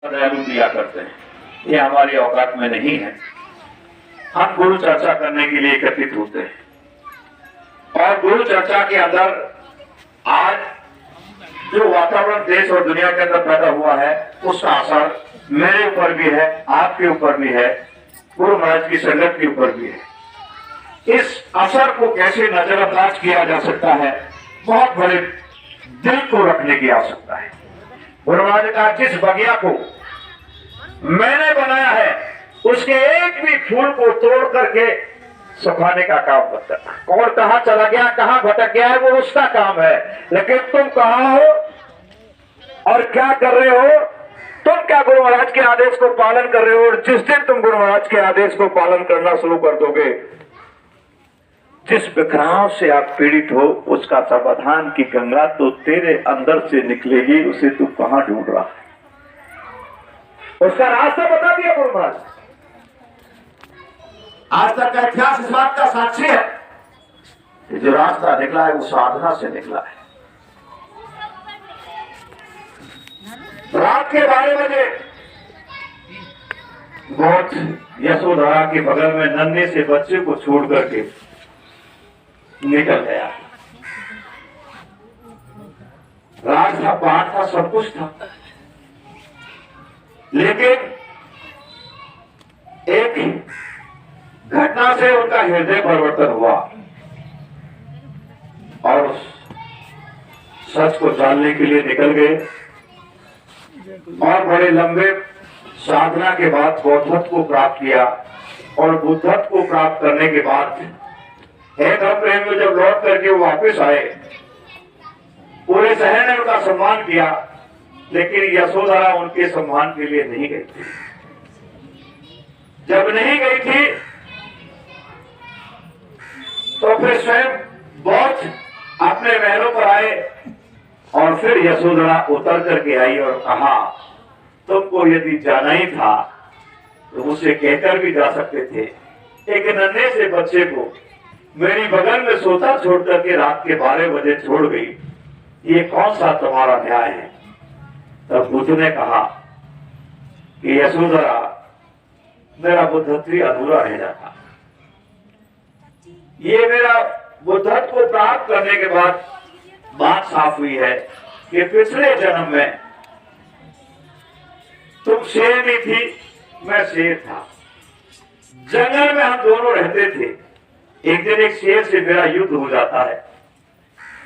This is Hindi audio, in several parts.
दयालु दिया करते हैं, ये हमारी औकात में नहीं है। हम गुरु चर्चा करने के लिए एकत्रित होते हैं और गुरु चर्चा के अंदर आज जो वातावरण देश और दुनिया के अंदर पैदा हुआ है उसका असर मेरे ऊपर भी है, आपके ऊपर भी है, गुरु महाराज की संगत के ऊपर भी है। इस असर को कैसे नजरअंदाज किया जा सकता है, बहुत बड़े दिल को रखने की आवश्यकता है। गुरु महाराज का जिस बगिया को मैंने बनाया है उसके एक भी फूल को तोड़ करके सुखाने का काम मत करना। कौन कहां चला गया, कहां भटक गया है, वो उसका काम है, लेकिन तुम कहां हो और क्या कर रहे हो? तुम क्या गुरु महाराज के आदेश को पालन कर रहे हो? और जिस दिन तुम गुरु महाराज के आदेश को पालन करना शुरू कर दोगे, जिस विकराव से आप पीड़ित हो उसका समाधान की गंगा तो तेरे अंदर से निकलेगी। उसे तू कहां ढूंढ रहा है, उसका रास्ता बता दिया गुरु महाराज। आज तक का इतिहास इस बात का साक्षी है कि जो रास्ता निकला है वो साधना से निकला है। रात के 12 बजे बहुत यशोधरा के बगल में नन्हे से बच्चे को छोड़ करके निकल गया। राज था, पाठ था, सब कुछ था, लेकिन एक घटना से उनका हृदय परिवर्तन हुआ और उस सच को जानने के लिए निकल गए और बड़े लंबे साधना के बाद बौद्धत्व को प्राप्त किया और बुद्धत्व को प्राप्त करने के बाद एक प्रेम में जब लौट करके वो वापस आए, पूरे शहर ने उनका सम्मान किया, लेकिन यशोधरा उनके सम्मान के लिए नहीं गई थी। जब नहीं गई थी तो फिर स्वयं बौद्ध अपने महलों पर आए और फिर यशोधरा उतर करके आई और कहा, तुमको यदि जाना ही था तो मुझसे कहकर भी जा सकते थे। एक नन्हे से बच्चे को मेरी बगल में सोता छोड़ करके रात के 12 बजे छोड़ गई, ये कौन सा तुम्हारा न्याय है? तब बुद्ध ने कहा कि यशोधरा, मेरा बुद्धत्व अधूरा रह जाता। ये मेरा बुद्धत्व को प्राप्त करने के बाद बात साफ हुई है कि पिछले जन्म में तुम शेरनी थी, मैं शेर था। जंगल में हम दोनों रहते थे। एक दिन एक शेर से मेरा युद्ध हो जाता है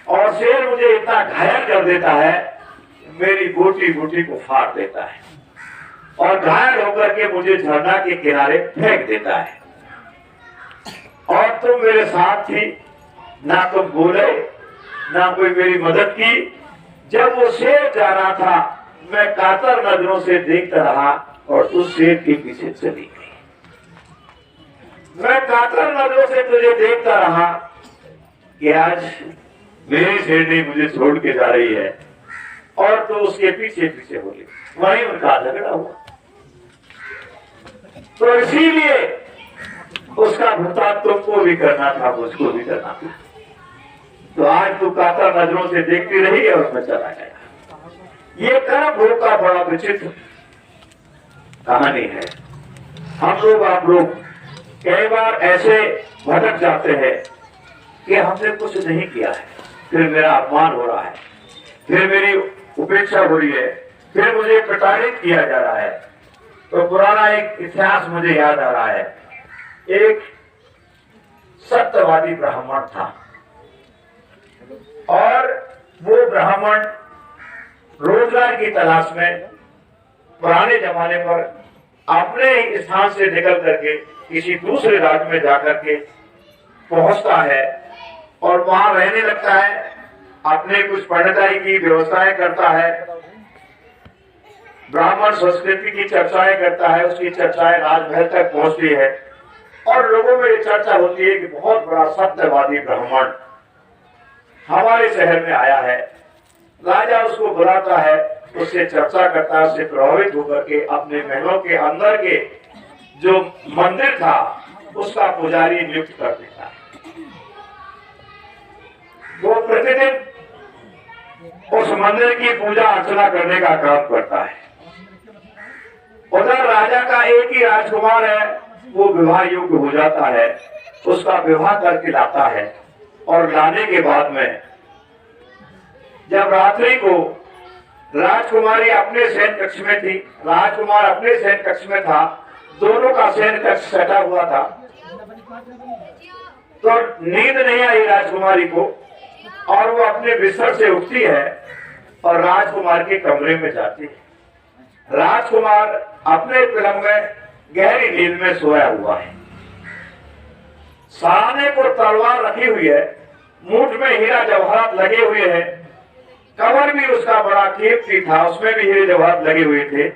और शेर मुझे इतना घायल कर देता है, मेरी बोटी बोटी को फाड़ देता है और घायल होकर के मुझे झरना के किनारे फेंक देता है। और तुम मेरे साथ थी, ना तुम बोले ना कोई मेरी मदद की। जब वो शेर जा रहा था मैं कातर नजरों से देखता रहा और उस शेर के पीछे चली गई। मैं कातर नजरों से तुझे देखता रहा कि आज मेरी शेरनी मुझे छोड़ के जा रही है और तो उसके पीछे पीछे हो गई। वहीं उनका झगड़ा हुआ। तो इसीलिए उसका भुगतान तुमको भी करना था, मुझको भी करना था। तो आज तू कातर नजरों से देखती रही और मैं चला गया। ये कर्म भोग का बड़ा विचित्र कहानी है। हम लोग, आप लोग कई बार ऐसे भटक जाते हैं कि हमने कुछ नहीं किया है, फिर मेरा अपमान हो रहा है, फिर मेरी उपेक्षा हो रही है, फिर मुझे प्रताड़ित किया जा रहा है। तो पुराना एक इतिहास मुझे याद आ रहा है। एक सत्यवादी ब्राह्मण था और वो ब्राह्मण रोजगार की तलाश में पुराने जमाने पर अपने स्थान से निकल करके किसी दूसरे राज्य में जाकर के पहुंचता है और वहां रहने लगता है, अपने कुछ पढ़ाई की व्यवस्थाएं करता है, ब्राह्मण संस्कृति की चर्चाएं करता है, उसकी चर्चाएं राजमहल तक पहुंचती है और लोगों में ये चर्चा होती है कि बहुत बड़ा सत्यवादी ब्राह्मण हमारे शहर में आया है। राजा उसको बुलाता है, उससे चर्चा करता है, उससे प्रभावित होकर के अपने महलों के अंदर के जो मंदिर था उसका पुजारी नियुक्त कर देता है। वो प्रतिदिन उस मंदिर की पूजा अर्चना करने का काम करता है। उधर राजा का एक ही राजकुमार है, वो विवाह योग्य हो जाता है, उसका विवाह करके लाता है। और लाने के बाद में जब रात्रि को राजकुमारी अपने शयन कक्ष में थी, राजकुमार अपने शयन कक्ष में था, दोनों का शयन कक्ष सटा हुआ था, तो नींद नहीं आई राजकुमारी को और वो अपने बिस्तर से उठती है और राजकुमार के कमरे में जाती है। राजकुमार अपने पलंग में गहरी नींद में सोया हुआ है। सामने को तलवार रखी हुई है, मूठ में हीरा जवाहरात लगे हुए हैं, कमर भी उसका बड़ा कीमती था, उसमें भी हीरे जवाहरात लगे हुए थे।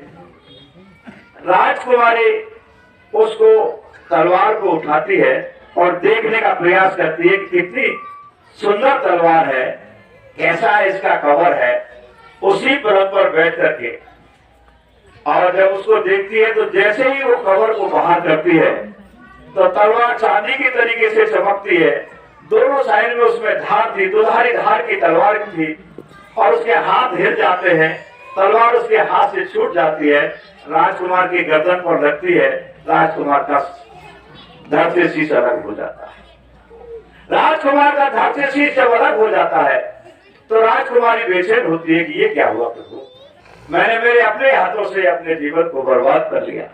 राजकुमारी उसको तलवार को उठाती है और देखने का प्रयास करती है कि कितनी सुंदर तलवार है, कैसा इसका कवर है। उसी पलंग पर बैठ करके और जब उसको देखती है तो जैसे ही वो कवर को बाहर करती है तो तलवार चांदी की तरीके से चमकती है। दोनों साइड में उसमें धार थी, दुधारी धार की तलवार थी और उसके हाथ हिल जाते हैं, तलवार उसके हाथ से छूट जाती है, राजकुमार की गर्दन पर लगती है, राजकुमार का धड़ से शीश अलग हो जाता है। राजकुमार का धड़ से शीश जब अलग हो जाता है तो राजकुमारी बेचैन होती है कि ये क्या हुआ प्रभु, मैंने मेरे अपने हाथों से अपने जीवन को बर्बाद कर लिया,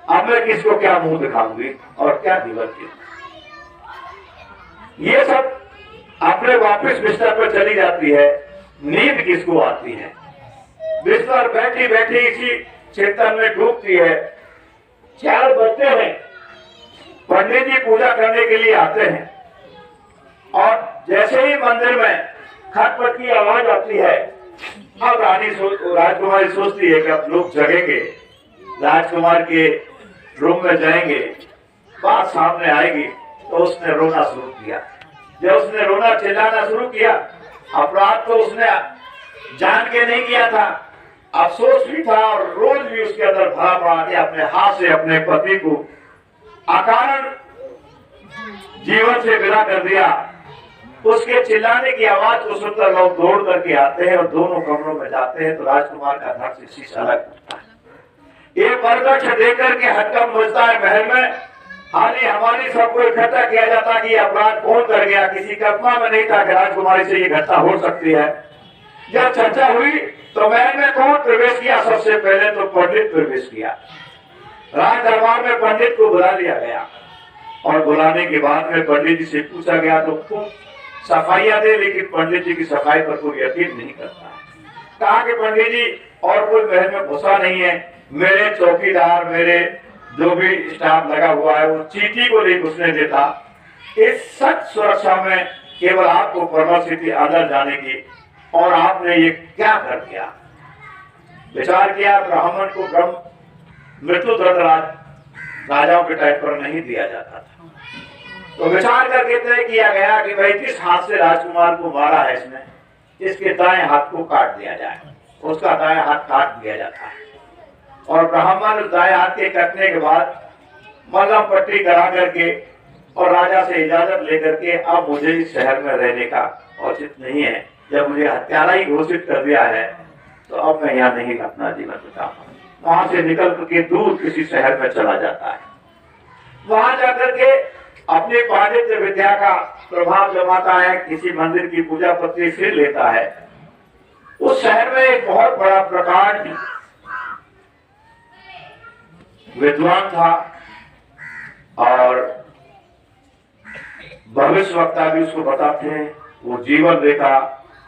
अब मैं किसको क्या मुंह दिखाऊंगी और क्या जीवन की। ये सब अपने वापस बिस्तर पर चली जाती है। नींद किसको आती है, बिस्तर बैठी बैठी इसी चिंतन में डूबती है। 4 बजते हैं, पंडित जी पूजा करने के लिए आते हैं और जैसे ही मंदिर में खटपट की आवाज आती है, अब राजकुमारी सोचती है कि अब लोग जगेंगे, राजकुमार के रूम में जाएंगे, बात सामने आएगी। तो उसने रोना शुरू किया। जब उसने रोना चिल्लाना शुरू किया, अपराध तो उसने जान के नहीं किया था, अफसोस भी था और रोज भी उसके अंदर भरा पड़ा कि अपने हाथ से अपने पति को अकारण जीवन से विदा कर दिया। उसके चिल्लाने की आवाज को सुनकर लोग दौड़ करके आते हैं और दोनों कमरों में जाते हैं तो राजकुमार का धड़ से शीश अलग होता है। ये परदक्ष देख करके हड़कंप मचता है महल में। हानि हमारी सबको इकट्ठा किया जाता कि अपराध कौन कर गया, किसी कल्पना में नहीं था कि राजकुमारी से ये घटना हो सकती है। जब चर्चा हुई तो महल में कौन प्रवेश किया, सबसे पहले तो पंडित प्रवेश किया। राज दरबार में पंडित को बुला लिया गया और बुलाने के बाद में पंडित जी से पूछा गया तो खूब सफाइयां दे, लेकिन पंडित जी की सफाई पर कोई यकीन नहीं करता। कहा कि पंडित जी और कोई महल में घुसा नहीं है, मेरे चौकीदार, मेरे जो भी स्टाफ लगा हुआ है वो चीटी को नहीं घुसने देता। इस सच सुरक्षा में केवल आपको परमिशन थी अंदर जाने की और आपने ये क्या कर दिया। विचार किया, ब्राह्मण को ब्रह्म मृत्यु दंड राजाओं के टाइम पर नहीं दिया जाता था। तो विचार करके तय किया गया कि भाई जिस हाथ से राजकुमार को मारा है इसने, इसके दाएं हाथ को काट दिया जाए। उसका दाएं हाथ काट दिया जाता है और ब्राह्मण उस दाएं हाथ के कटने के बाद मलहम पट्टी करा करके और राजा से इजाजत लेकर के अब मुझे इस शहर में रहने का औचित नहीं है, जब मुझे हत्यारा ही घोषित कर दिया है तो अब मैं यहाँ नहीं अपना जीवन बिताऊंगा। वहां से निकल करके दूर किसी शहर में चला जाता है। वहां जाकर के अपने पांडित्य विद्या का प्रभाव जमाता है, किसी मंदिर की पूजा पत्री फिर लेता है। उस शहर में एक बहुत बड़ा प्रकांड विद्वान था और भविष्यवक्ता भी उसको बताते हैं। वो जीवन रेखा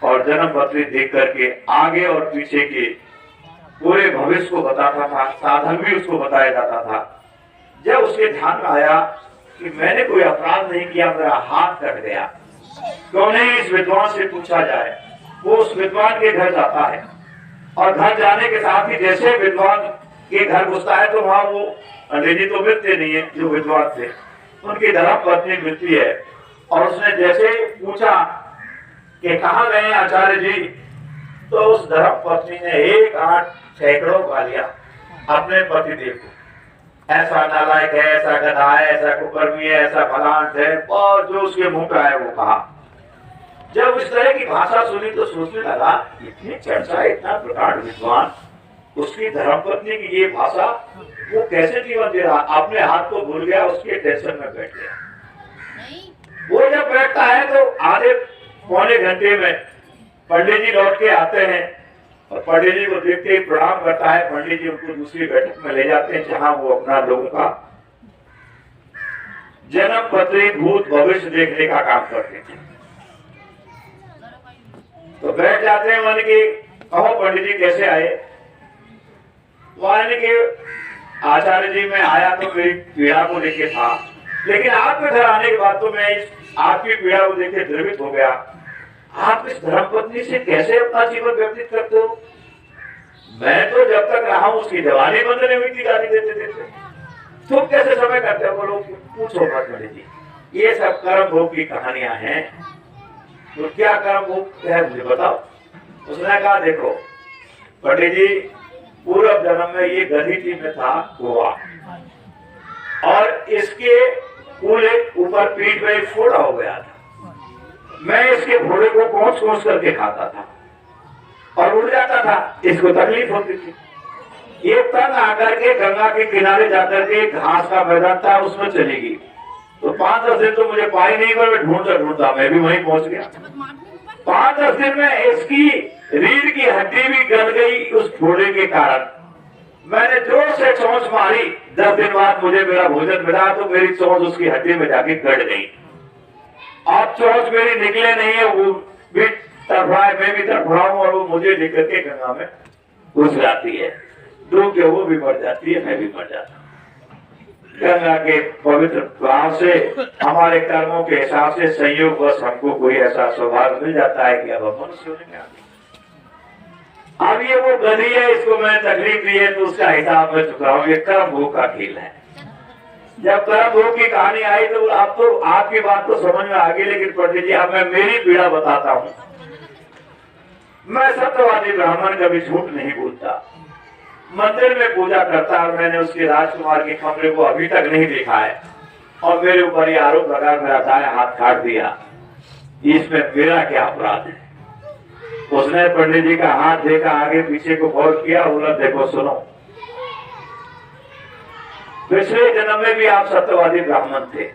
और जन्म पत्री देख करके आगे और पीछे के पूरे भविष्य को बताता था, साधन भी उसको बताया जाता था। जब उसके ध्यान में आया कि मैंने कोई अपराध नहीं किया, मेरा हाथ कट गया, क्यों नहीं इस विद्वान से पूछा जाए। वो उस विद्वान के घर जाता है और घर जाने के साथ ही जैसे विद्वान के घर घुसता है तो वहां वो अंग्रेजी तो मिलते नहीं है, जो विद्वान थे उनकी धर्म पत्नी मिलती है और उसने जैसे पूछा कि कहाँ गए आचार्य जी, तो उस धर्म पत्नी ने 1-8 सैकड़ों गालियां अपने पति देव को, ऐसा नालायक है, ऐसा गधा है, ऐसा कुकर्मी है, ऐसा फलांट है, और जो उसके मुंह पे आया वो कहा। जब इस तरह की भाषा सुनी तो सोचने लगा इतनी चर्चा, इतना प्रकांड विद्वान, उसकी धर्मपत्नी की ये भाषा, वो कैसे जीवन दे रहा, अपने हाथ को भूल गया, उसके टेंशन में बैठ गया। वो जब बैठता है तो आधे पौने घंटे में पंडित जी लौट के आते हैं और पंडित जी को देखते ही प्रणाम करता है। पंडित जी उनको दूसरी बैठक में ले जाते हैं जहां वो अपना लोगों का जन्म पत्री भूत भविष्य देखने का काम करते थे। तो बैठ जाते हैं, मान के कहो पंडित जी कैसे आए? मान के आचार्य जी मैं आया तो मेरी पीड़ा को लेके था, लेकिन आपके घर आने के बाद तो मैं आपकी पीड़ा को देख के द्रवित हो गया। आप इस धर्मपत्नी से कैसे अपना जीवन व्यतीत करते हो? मैं तो जब तक रहा हूं उसकी जवानी बंद नहीं हुई थी, गाली देते देते। तुम कैसे समय करते हो? बोलो पूछो मत पंडित जी, ये सब कर्म भोग की कहानियां हैं। तो क्या कर्म भोग है मुझे बताओ। उसने कहा देखो पंडित जी, पूर्व जन्म में ये गधीटी में था गोवा, और इसके पूरे ऊपर पीठ में एक फोड़ा हो गया था। मैं इसके फोड़े को कोस कोस करके खाता था और उड़ जाता था, इसको तकलीफ होती थी। ये तंग आकर के गंगा के किनारे जाकर के घास का मैदान था, उसमें चलेगी। तो 5-10 दिन तो मुझे पाई नहीं, पर मैं ढूंढता ढूंढता मैं भी वहीं पहुंच गया। 5-10 दिन में इसकी रीढ़ की हड्डी भी गल गई उस फोड़े के कारण। मैंने जोर से चोंच मारी, 10 दिन बाद मुझे मेरा भोजन मिला तो मेरी चोंच उसकी हड्डी में जाके गड़ गई। अब चोंच मेरी निकले नहीं है, वो भी तड़फड़ाए, मैं भी तड़फड़ाऊं और वो मुझे लेकर के गंगा में घुस जाती है। डूब के वो भी मर जाती है, मैं भी मर जाता हूँ। गंगा के पवित्र भाव से हमारे कर्मों के हिसाब से संयोग बस हमको कोई ऐसा सौभाग्य मिल जाता है कि अब हम मनुष्य होने। अब ये वो गधी है, इसको मैंने तकलीफ दी है तो उसका हिसाब में चुकाऊं। ये कर्म भोग का खेल है। जब कर्म भोग की कहानी आई तो अब तो आपकी बात तो समझ में आ गई, लेकिन पंडित जी अब मैं मेरी पीड़ा बताता हूँ। मैं सत्यवादी ब्राह्मण, कभी झूठ नहीं बोलता, मंदिर में पूजा करता, और मैंने उसके राजकुमार के कमरे को अभी तक नहीं देखा है, और मेरे ऊपर ये आरोप लगा मेरा दाया हाथ काट दिया। इसमें मेरा क्या अपराध है? उसने पंडित जी का हाथ देखा, आगे पीछे को गौर किया, बोला देखो सुनो, पिछले जन्म में भी आप सत्यवादी ब्राह्मण थे,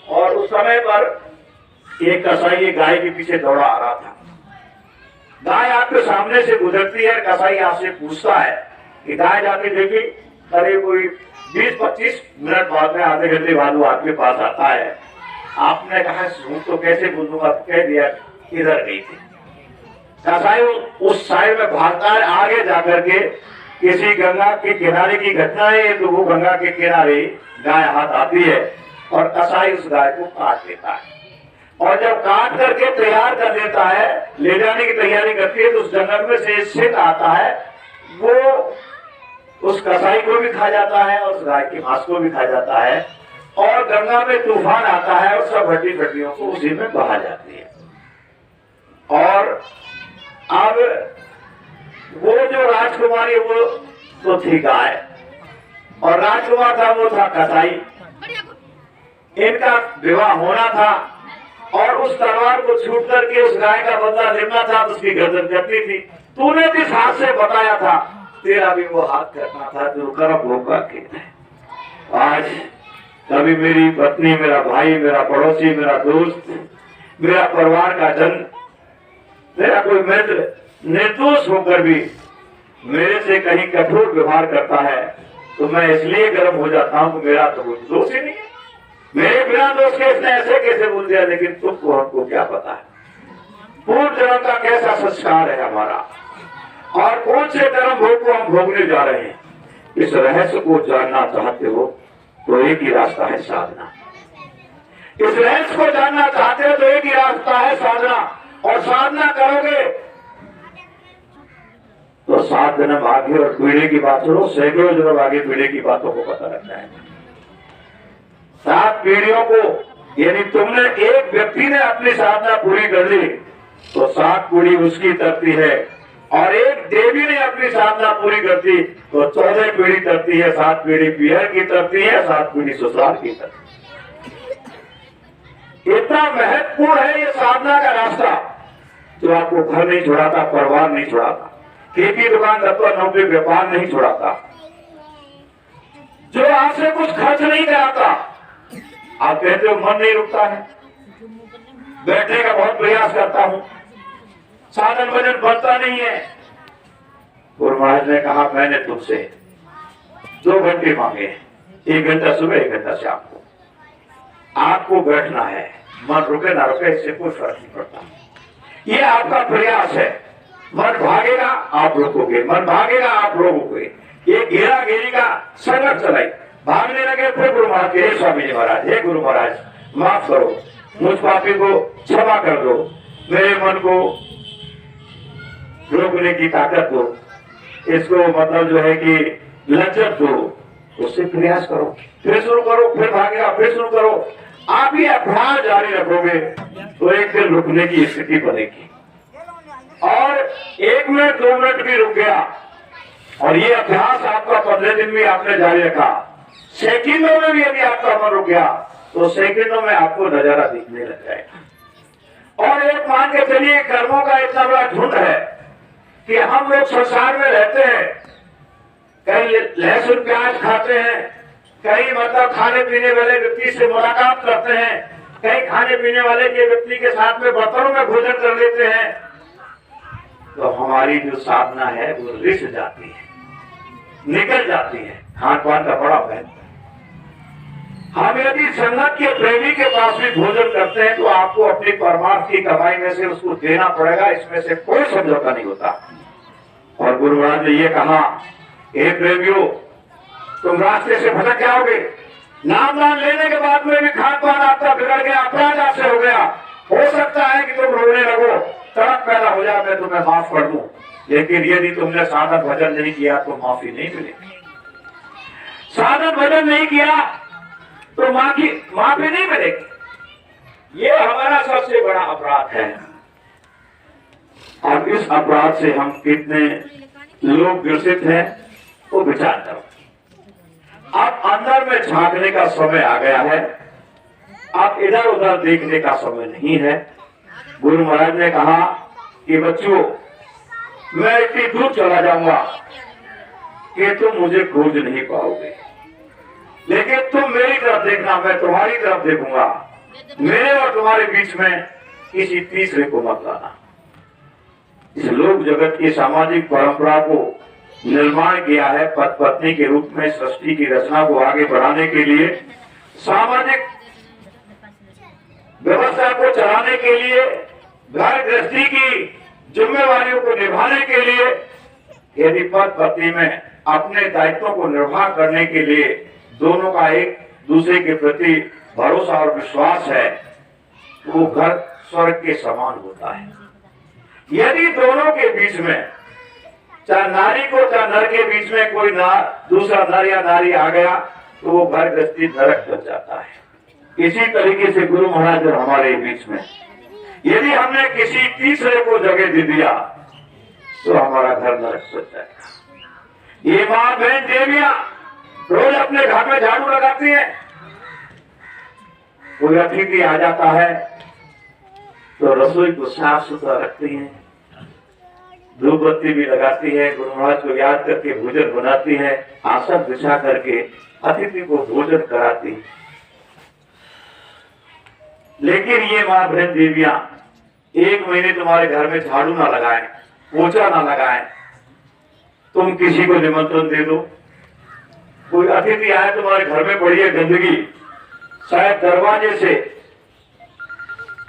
और उस समय पर एक कसाई गाय के पीछे दौड़ा आ रहा था। गाय आपके सामने से गुजरती है, कसाई आपसे पूछता है कि गाय जाके देखी, करीब कोई 20-25 मिनट बाद में, आधे घंटे बाद वो आपके पास आता है। आपने कहा झूठ तो कैसे बोलूंगा, कह दिया इधर गई थी। कसाई उस साइड में भागता है, आगे जाकर के किसी गंगा के किनारे की घटना है, तो वो गंगा के किनारे गाय हाथ आती है और कसाई उस गाय को काट लेता है। और जब काट करके तैयार कर देता है, ले जाने की तैयारी करती है, तो उस जंगल में से सिंह आता है, वो उस कसाई को भी खा जाता है और उस गाय के मांस को भी खा जाता है, और गंगा में तूफान आता है और सब हड्डी हड्डियों को उसी में बहा जाती है। और अब वो जो राजकुमारी वो तो थी गाय, और राजकुमार था वो था कसाई। इनका विवाह होना था, और उस तलवार को छूट करके उस गाय का बदला लेना था, तो उसकी गर्दन कटनी थी। तूने जिस हाथ से बताया था, तेरा भी वो हाथ करना था जो कर्म भोग का खेल है। आज कभी मेरी पत्नी, मेरा भाई, मेरा पड़ोसी, मेरा दोस्त, मेरा परिवार का जन, मेरा कोई मित्र निर्दोष होकर भी मेरे से कहीं कठोर व्यवहार करता है, तो मैं इसलिए गर्म हो जाता हूँ कि मेरा तो दोष ही नहीं है। मेरे बिना दोष के इसने ऐसे कैसे बोल दिया, लेकिन तुमको हमको क्या पता है पूर्व जन्म का कैसा संस्कार है हमारा, और कौन से कर्म भोग को हम भोगने जा रहे हैं। इस रहस्य को जानना चाहते हो तो एक ही रास्ता है साधना। इस रहस्य को जानना चाहते हो तो एक ही रास्ता है साधना, और साधना करोगे तो 7 जन्म आगे और पीढ़ी की बात सुनो, सैकड़ों जन्म आगे पीढ़ी की बातों को पता लगता है। 7 पीढ़ियों को, यानी तुमने एक व्यक्ति ने अपनी साधना पूरी कर ली तो 7 पीढ़ी उसकी तरती है, और एक देवी ने अपनी साधना पूरी करती तो 14 पीढ़ी तरती है। 7 पीढ़ी पीहर की तरती है, 7 पीढ़ी ससुराल की तरती है। इतना महत्वपूर्ण है ये साधना का रास्ता, जो आपको घर नहीं छुड़ाता, परिवार नहीं छुड़ाता, खेती दुकान दफ्तर नौकरी व्यापार नहीं छुड़ाता, जो आपसे कुछ खर्च नहीं कराता। आप कहते हो मन नहीं रुकता है, बैठने का बहुत प्रयास करता हूं, साधन भजन बनता नहीं है। गुरु महाराज ने कहा मैंने तुमसे 2 घंटे मांगे, 1 घंटा सुबह 1 घंटा शाम को। आपको बैठना है, मन रुके ना रुके इससे कोई फर्क नहीं पड़ता। ये आपका प्रयास है। मन भागेगा आप रोकोगे, मन भागेगा आप रोकोगे। ये घेरा घेरी का संघर्ष चलाई। भागने लगे फिर गुरु महाराज के, हे स्वामी जी महाराज, हे गुरु महाराज माफ करो, मुझ पापी को क्षमा कर दो, मेरे मन को रोकने की ताकत दो, इसको मतलब जो है कि लज्जत दो, उससे प्रयास करो, फिर शुरू करो, फिर भागेगा, फिर शुरू करो। आप ये अभ्यास जारी रखोगे तो एक दिन रुकने की स्थिति बनेगी। और 1 मिनट 2 मिनट भी रुक गया और ये अभ्यास आपका 15 दिन भी आपने जारी रखा, सेकंडों में भी यदि आपका मन रुक गया तो सेकंडों में आपको नजारा दिखने लग जाएगा। और एक मान के चलिए कर्मों का इतना बड़ा झुंड है कि हम लोग संसार में रहते हैं, कहीं लहसुन प्याज खाते हैं, कहीं मतलब खाने पीने वाले व्यक्ति से मुलाकात करते हैं, कहीं खाने पीने वाले के व्यक्ति के साथ में बर्तनों में भोजन कर लेते हैं, तो हमारी जो साधना है वो रिस जाती है, निकल जाती है। खान पान का बड़ा महत्व है। हम यदि संगत के प्रेमी के पास भी भोजन करते हैं तो आपको अपनी परमार्थ की कमाई में से उसको देना पड़ेगा, इसमें से कोई समझौता नहीं होता। और गुरु महाराज ने ये कहा, हे प्रेमियों, तुम रास्ते से भटक जाओगे, नाम दान लेने के बाद में भी खान पान आपका बिगड़ गया, अपराध आपसे हो गया, हो सकता है कि तुम रोने लगो, तड़प पैदा हो जाए, मैं तुम्हें माफ कर दूं, लेकिन यदि तुमने साधन भजन नहीं किया तो माफी नहीं मिलेगी। साधन भजन नहीं किया तो माफी नहीं मिलेगी। ये हमारा सबसे बड़ा अपराध है। और इस अपराध से हम कितने लोग ग्रसित हैं वो विचार करो। अब अंदर में झांकने का समय आ गया है, अब इधर उधर देखने का समय नहीं है। गुरु महाराज ने कहा कि बच्चों, मैं इतनी दूर चला जाऊंगा कि तुम मुझे खोज नहीं पाओगे, लेकिन तुम मेरी तरफ देखना, मैं तुम्हारी तरफ देखूंगा। मेरे और तुम्हारे बीच में किसी तीसरे को मत लाना। इस लोक जगत की सामाजिक परंपरा को निर्माण किया है पति पत्नी के रूप में, सृष्टि की रचना को आगे बढ़ाने के लिए, सामाजिक व्यवस्था को चलाने के लिए, घर गृहस्थी की जिम्मेवारियों को निभाने के लिए। यदि पति पत्नी में अपने दायित्वों को निर्वाह करने के लिए दोनों का एक दूसरे के प्रति भरोसा और विश्वास है, वो घर स्वर्ग के समान होता है। यदि दोनों के बीच में, चाहे नारी को चाहे नर के बीच में कोई दूसरा नर या नारी आ गया तो वो घर गृहस्थी नरक बन जाता है। इसी तरीके से गुरु महाराज और हमारे बीच में यदि हमने किसी तीसरे को जगह दे दिया तो हमारा घर नरक बन जाएगा। ये माँ बहन देवियां रोज अपने घर में झाड़ू लगाती हैं, कोई अतिथि आ जाता है तो रसोई को साफ सुथरा रखती हैं, धूप बत्ती भी लगाती है, गुरु महाराज को याद करके भोजन बनाती है, आसन बिछा करके अतिथि को भोजन कराती है। लेकिन ये माँ बहन देवियां 1 महीने तुम्हारे घर में झाड़ू ना लगाए, पोछा ना लगाए, तुम किसी को निमंत्रण दे दो, कोई अतिथि आए तुम्हारे घर में पड़ी है गंदगी, शायद दरवाजे से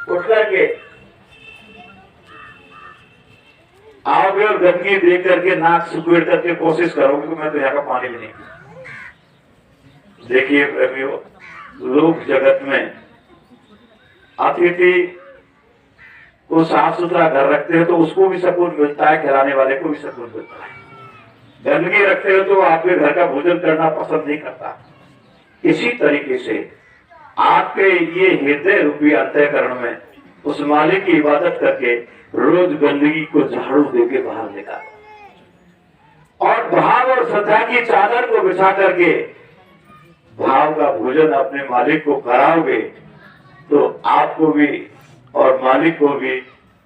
उठ करके आओगे और गंदगी देख करके नाक सुखेड़ करके कोशिश करोगे कि मैं तो यहाँ का पानी भी नहीं पीऊं। देखिए प्रेमियों, लोक जगत में अतिथि को साफ सुथरा घर रखते हो तो उसको भी सुकून मिलता है, खिलाने वाले को भी सुकून मिलता है। गंदगी रखते हो तो आपके घर का भोजन करना पसंद नहीं करता। इसी तरीके से आपके ये हृदय रूपी अंतःकरण में उस मालिक की इबादत करके रोज गंदगी को झाड़ू देके बाहर निकालो और भाव और श्रद्धा की चादर को बिछा करके भाव का भोजन अपने मालिक को कराओगे तो आपको भी और मालिक को भी,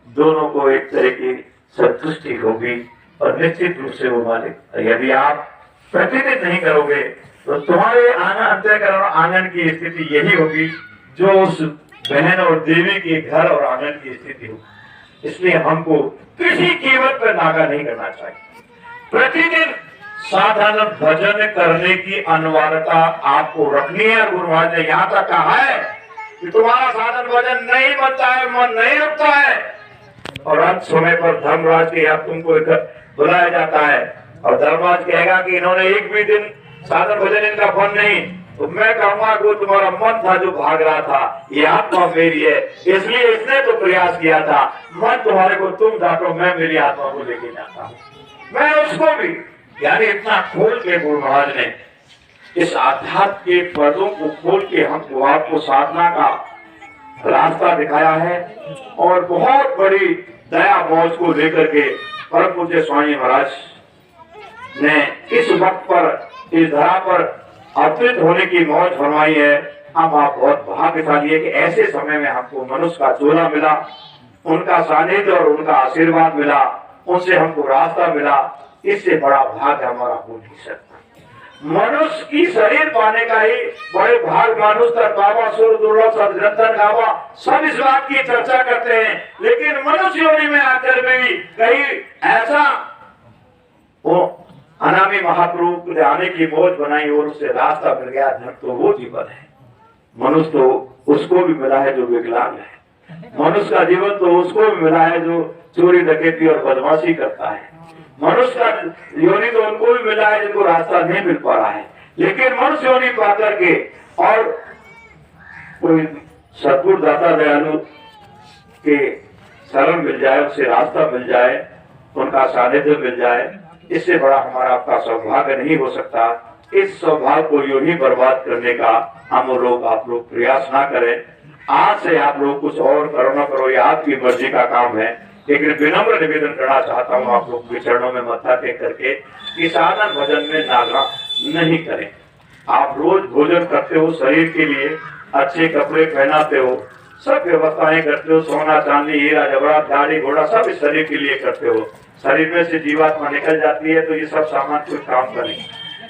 दोनों को एक तरह की संतुष्टि होगी, और निश्चित रूप से वो मालिक, यदि आप प्रतिदिन नहीं करोगे तो तुम्हारे अंतःकरण और आंगन की स्थिति यही होगी जो उस बहन और देवी के घर और आंगन की स्थिति होगी। इसलिए हमको किसी कीमत पर नागा नहीं करना चाहिए। प्रतिदिन साधन भजन करने की अनिवार्यता आपको रखनी है। गुरु महाराज ने यहाँ तक कहा है कि तुम्हारा साधन भजन नहीं बनता है, मन नहीं रुकता है, और अंत समय पर धर्मराज के यहाँ तुमको बुलाया जाता है और धर्मराज कहेगा कि इन्होंने एक भी दिन साधन भजन इनका बन नहीं, तो मैं कहूंगा कि तुम्हारा मन था जो भाग रहा था, ये आत्मा मेरी है, इसलिए इसने तो प्रयास किया था। मन तुम्हारे को तुम डांटो, मैं मेरी आत्मा को लेके जाता हूँ, मैं उसको भी। यानी इतना खोल के गुरु महाराज ने इस आध्यात्म के पदों को खोल के हमको आपको साधना का रास्ता दिखाया है, और बहुत बड़ी दया मौज को लेकर के परम पूज्य स्वामी महाराज ने इस वक्त पर इस धरा पर अवतरित होने की मौज फरमाई है। हम आप बहुत भाग्यशाली है कि ऐसे समय में हमको मनुष्य का चोला मिला, उनका सानिध्य और उनका आशीर्वाद मिला, उनसे हमको रास्ता मिला। इससे बड़ा भाग्य हमारा हो नहीं सकता। मनुष्य की शरीर पाने का ही बड़े भाग मानुष तक बाबा सूर्य दुर्लभ सदग्रंथन गावा सब इस बात की चर्चा करते हैं, लेकिन मनुष्य योनि में आकर भी कहीं ऐसा वो अनामी महाप्रभु के आने की मौज बनाई और उससे रास्ता मिल गया, धन तो वो जीवन है। मनुष्य तो उसको भी मिला है जो विकलांग है, मनुष्य का जीवन तो उसको भी मिला है जो चोरी डकैती और बदमाशी करता है, मनुष्य का योनि तो उनको भी मिला है जिनको रास्ता नहीं मिल पा रहा है। लेकिन मनुष्य योनि पा करके और कोई सद्गुरु दाता दयालु के शरण मिल जाए, उससे रास्ता मिल जाए, उनका सानिध्य मिल जाए, इससे बड़ा हमारा आपका सौभाग्य नहीं हो सकता। इस सौभाग्य को यूं ही बर्बाद करने का हम लोग आप लोग प्रयास ना करें। आज से आप लोग कुछ और करो ना करो, ये आपकी मर्जी का काम है, लेकिन विनम्र निवेदन करना चाहता हूँ आप लोग के चरणों में मत्था टेक करके कि साधन भजन में नागा नहीं करें। आप रोज भोजन करते हो, शरीर के लिए अच्छे कपड़े पहनाते हो, सब व्यवस्थाएं करते हो, सोना चांदी हीरा जवाहरात गाड़ी घोड़ा सब इस शरीर के लिए करते हो। शरीर में से जीवात्मा निकल जाती है तो ये सब सामान कोई काम का नहीं।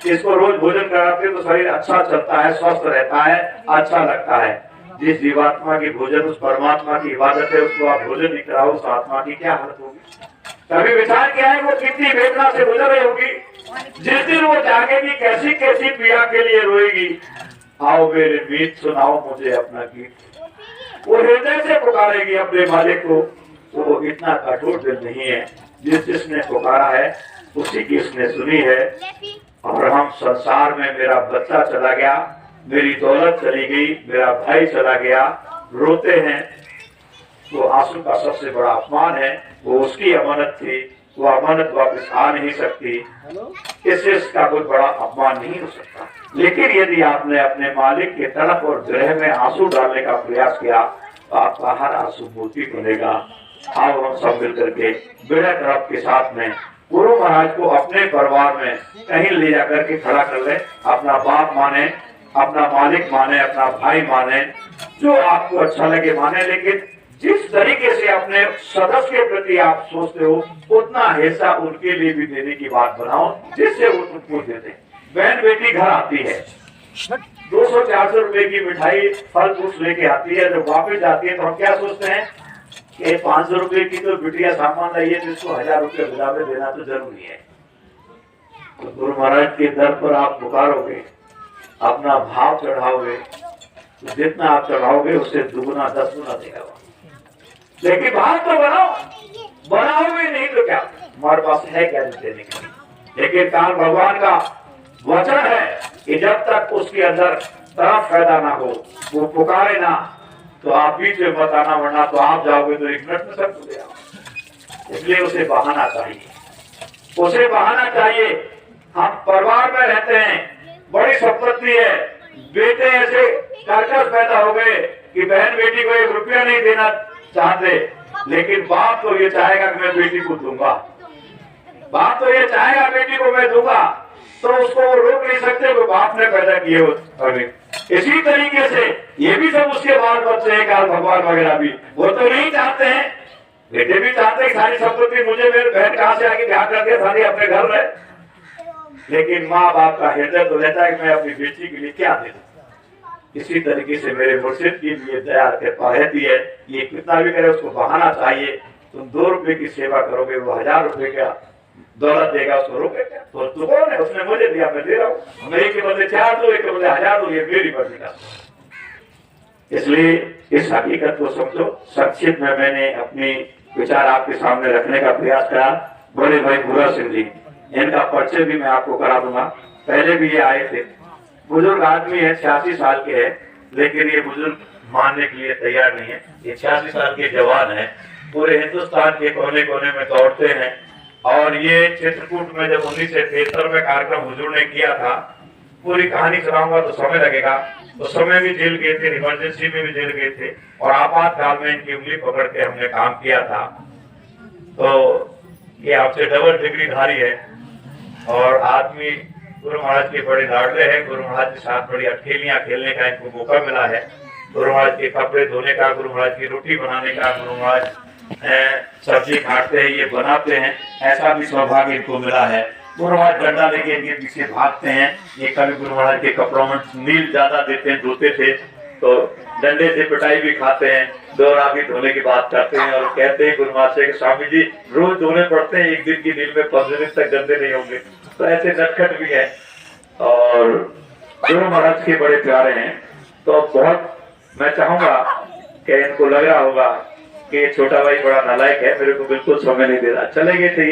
इसको रोज भोजन कराते हो तो शरीर अच्छा चलता है, स्वस्थ रहता है, अच्छा लगता है। जिस जीवात्मा की भोजन उस परमात्मा की इबादत है, उसको आप भोजन नहीं कराओ, उस आत्मा की क्या हालत होगी? कभी विचार किया है वो कितनी वेदना से गुजर रही होगी? जिस दिन वो जागेगी कैसी कैसी पीड़ा के लिए रोएगी। आओ मेरे गीत सुनाओ मुझे अपना गीत, वो हृदय से पुकारेगी अपने मालिक को। वो इतना कठोर दिल नहीं है, जिसने पुकारा है उसी की उसने सुनी है। और हम संसार में मेरा बच्चा चला गया, मेरी दौलत चली गई, मेरा भाई चला गया, रोते हैं। वो आंसू का सबसे बड़ा अपमान है, वो उसकी अमानत थी, वो अमानत वापस आ नहीं सकती, इससे इसका कोई बड़ा अपमान नहीं हो सकता। लेकिन यदि आपने अपने मालिक के तड़प और विरह में आंसू डालने का प्रयास किया तो आपका हर आंसू मोती बनेगा। आओ हम सब मिलकर के विरह तड़प के साथ में गुरु महाराज को अपने परिवार में कहीं ले जाकर के खड़ा कर ले, अपना बाप माने, अपना मालिक माने, अपना भाई माने, जो आपको अच्छा लगे माने, लेकिन जिस तरीके से अपने सदस्य के प्रति आप सोचते हो उतना हिस्सा उनके लिए भी देने की बात बनाओ, जिससे वो तुमको दे दे। बहन बेटी घर आती है, 200-400 रुपए की मिठाई फल फ्रूट लेके आती है, जब वापस जाती है तो हम क्या सोचते हैं कि 500 रुपए की तो बिटिया सामान लाई है, जिसको 1000 रुपये विदा में देना तो जरूरी है। तो गुरु महाराज के दर पर आप पुकारोगे, अपना भाव चढ़ाओगे, तो जितना आप चढ़ाओगे उससे दुगुना 10 गुना देगा। लेकिन भाव तो बनाओगे नहीं तो क्या, हमारे पास है क्या देने के लिए? लेकिन काल भगवान का वचन है कि जब तक उसके अंदर तरफ पैदा ना हो, वो पुकारे ना, तो आप बीच में बताना, वरना तो आप जाओगे तो 1 मिनट में सब हो गया। इसलिए उसे बहाना चाहिए, उसे बहाना चाहिए। हम परिवार में रहते हैं, बड़ी संपत्ति है, बेटे ऐसे कर्कश पैदा हो गए कि बहन बेटी को 1 रुपया नहीं देना चाहते, लेकिन बाप तो ये चाहेगा कि मैं बेटी को दूंगा, बाप तो ये चाहेगा बेटी को मैं दूंगा, तो उसको वो रोक नहीं सकते, वो बाप ने पैदा किए हो। इसी तरीके से ये भी सब उसके बाल बच्चे हैं, काल भगवान वगैरह भी, वो तो नहीं चाहते हैं बेटे भी चाहते हैं सारी संपत्ति मुझे, मेरे बहन कहां से आके ब्याह कर दिया, सारी अपने घर रहे। लेकिन माँ बाप का हृदय तो रहता है कि मैं अपनी बेटी के लिए क्या दे दूं। इसी तरीके से मेरे मुर्शिद की लिए दया कृपा रहती है। ये कितना भी करे उसको बहाना चाहिए। तुम 2 रुपए की सेवा करोगे, वो 1000 रुपए का दौलत देगा, उसको रोके क्या? तो तू कौन है? उसने मुझे दिया, मैं दे रहा हूँ। मैं एक के बदले 4 दो, एक के बदले 1000 दो, ये मेरी मर्जी का। इसलिए इस हकीकत को समझो। संक्षिप्त में मैंने अपनी विचार आपके सामने रखने का प्रयास करा। बड़े भाई भूरा सिंह जी, इनका परिचय भी मैं आपको करा दूंगा। पहले भी ये आए थे। बुजुर्ग आदमी है, 86 साल के है, लेकिन ये बुजुर्ग मानने के लिए तैयार नहीं है। ये 86 साल के जवान है, पूरे हिंदुस्तान के कोने कोने में दौड़ते हैं। और ये चित्रकूट में जब 1973 में कार्यक्रम हुजूर ने किया था, पूरी कहानी सुनाऊंगा तो समय लगेगा। उस समय भी जेल गए थे, इमरजेंसी में भी जेल गए थे, और आपातकाल में इनकी उंगली पकड़ के हमने काम किया था। तो ये आपसे डबल डिग्रीधारी है और आदमी गुरु महाराज के बड़े लाडले हैं। गुरु महाराज के साथ बड़ी अठेलियां खेलने का इनको मौका मिला है। गुरु महाराज के कपड़े धोने का, गुरु महाराज की रोटी बनाने का, गुरु महाराज सब्जी काटते हैं, ये बनाते हैं, ऐसा भी सौभाग्य इनको मिला है। गुरु महाराज डंडा लेके इनके पीछे भागते हैं। ये कभी गुरु महाराज के कपड़ों में नील ज्यादा देते हैं, धोते थे तो डंडे से पिटाई भी खाते हैं, दोहरा भी धोने की बात करते हैं। और कहते हैं गुरु महाराज से स्वामी जी रोज धोने पड़ते हैं, एक दिन की नील में 15 दिन तक गंदे नहीं होंगे। तो ऐसे नटखट भी है और गुरु महाराज के बड़े प्यारे हैं। तो बहुत मैं चाहूंगा कि इनको लग रहा होगा कि छोटा भाई बड़ा नालायक है, मेरे को बिल्कुल समय नहीं दे रहा। चले गए थे।